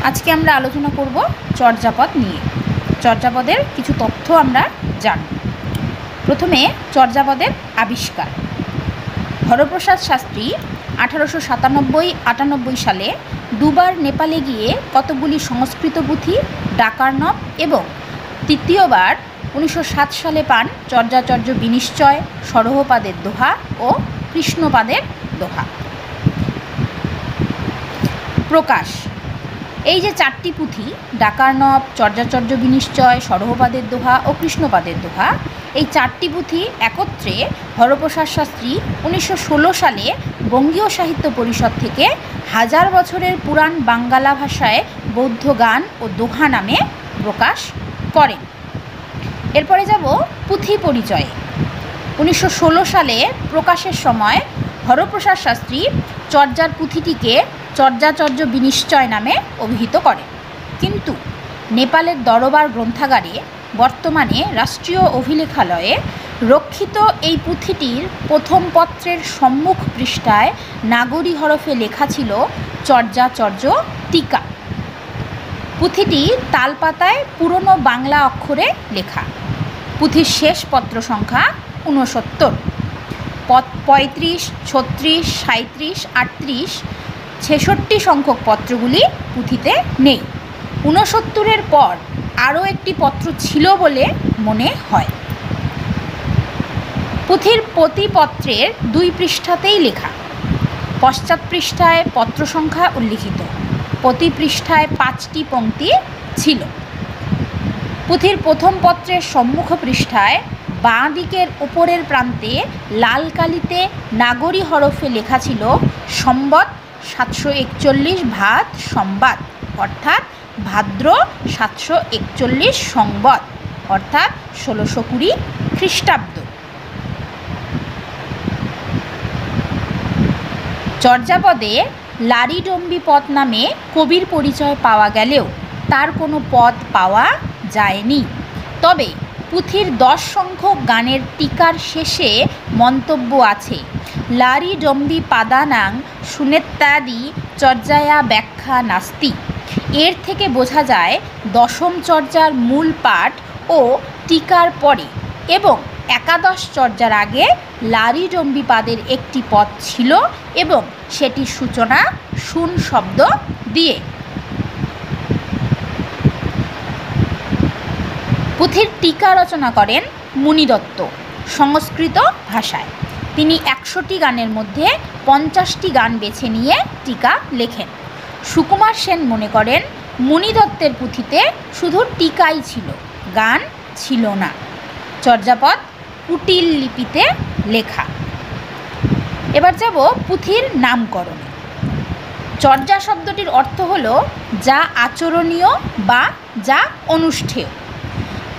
আজকে আমরা আলোচনা করব চর্যাপদ নিয়ে। চর্যাপদের কিছু তথ্য আমরা জানব। প্রথমে চর্যাপদের আবিষ্কার। হরপ্রসাদ শাস্ত্রী 1897-98 সালে দুবার নেপালে গিয়ে কতগুলি সংস্কৃত পুঁথি, ডাকার্ণব এবং তৃতীয়বার 1907 সালে পান চর্যাচর্য বিনিশ্চয়, সরহপাদের দোহা ও কৃষ্ণপাদের দোহা। প্রকাশ: এই যে চারটি পুঁথি, ডাকার্ণব, চর্যাচর্য বিনিশ্চয়, সরহপাদের দোহা ও কৃষ্ণপাদের দোহা, এই চারটি পুঁথি একত্রে হরপ্রসাদ শাস্ত্রী 1916 সালে বঙ্গীয় সাহিত্য পরিষদ থেকে 1000 বছরের পুরাণ বাঙ্গালা ভাষায় বৌদ্ধ গান ও দোহা নামে প্রকাশ করেন। এরপরে যাব পুঁথি পরিচয়ে। 1916 সালে প্রকাশের সময় হরপ্রসাদ শাস্ত্রী চর্যার পুঁথিটিকে চর্যাচর্য বিনিশ্চয় নামে অভিহিত করেন, কিন্তু নেপালের দরবার গ্রন্থাগারে, বর্তমানে রাষ্ট্রীয় অভিলেখালয়ে রক্ষিত এই পুঁথিটির প্রথম পত্রের সম্মুখ পৃষ্ঠায় নাগরী হরফে লেখা ছিল চর্যাচর্য টিকা। পুঁথিটি তালপাতায় পুরনো বাংলা অক্ষরে লেখা। পুঁথির শেষ পত্র সংখ্যা 69। 35, 36, 37, 38, 66 সংখ্যক পত্রগুলি পুঁথিতে নেই। 69-এর পর আরও একটি পত্র ছিল বলে মনে হয়। পুঁথির প্রতি পত্রের 2 পৃষ্ঠাতেই লেখা। পশ্চাৎ পৃষ্ঠায় পত্র সংখ্যা উল্লিখিত। প্রতি পৃষ্ঠায় 5টি পংক্তি ছিল। পুঁথির প্রথম পত্রের সম্মুখ পৃষ্ঠায় বাঁ দিকের উপরের প্রান্তে লাল কালিতে নাগরী হরফে লেখা ছিল সম্বৎ 741 ভাদ সম্বাদ, অর্থাৎ ভাদ্র 741 সংবৎ, অর্থাৎ 1620 খ্রিস্টাব্দ। চর্যাপদে লারিডম্বী পদ নামে কবির পরিচয় পাওয়া গেলেও তার কোনো পদ পাওয়া যায়নি। তবে পুঁথির 10 সংখ্যক গানের টিকার শেষে মন্তব্য আছে, লারিডম্বী পাদানাং সুনেত্যাদি চর্যায়া ব্যাখ্যা নাস্তি। এর থেকে বোঝা যায় দশম চর্যার মূল পাঠ ও টিকার পরে এবং একাদশ চর্যার আগে লারিডম্বী পাদের একটি পদ ছিল এবং সেটির সূচনা শুন শব্দ দিয়ে। পুঁথির টিকা রচনা করেন মুনিদত্ত সংস্কৃত ভাষায়। তিনি 100টি গানের মধ্যে 50টি গান বেছে নিয়ে টিকা লেখেন। সুকুমার সেন মনে করেন মুনিদত্তের পুঁথিতে শুধু টিকাই ছিল, গান ছিল না। চর্যাপদ কুটিল লিপিতে লেখা। এবার যাব পুঁথির নামকরণে। চর্যা শব্দটির অর্থ হল যা আচরণীয় বা যা অনুষ্ঠেয়।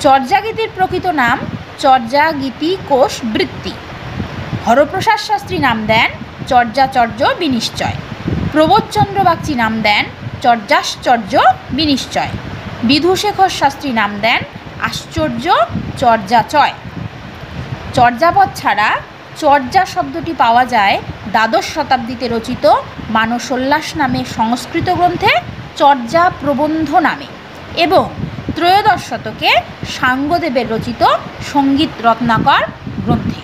চর্যাগীতির প্রকৃত নাম চর্যাগীতি কোষ বৃত্তি। হরপ্রসাদ শাস্ত্রী নাম দেন চর্যাচর্য বিনিশ্চয়। প্রবোধচন্দ্র বাগচি নাম দেন চর্যাশ্চর্য বিনিশ্চয়। বিধুশেখর শাস্ত্রী নাম দেন আশ্চর্য চর্যাচয়। চর্যাপদ ছাড়া চর্যা শব্দটি পাওয়া যায় দ্বাদশ শতাব্দীতে রচিত মানসোল্লাস নামে সংস্কৃত গ্রন্থে চর্যা প্রবন্ধ নামে এবং ত্রয়োদশ শতকে সাঙ্গদেবের রচিত সঙ্গীত রত্নাকর গ্রন্থে।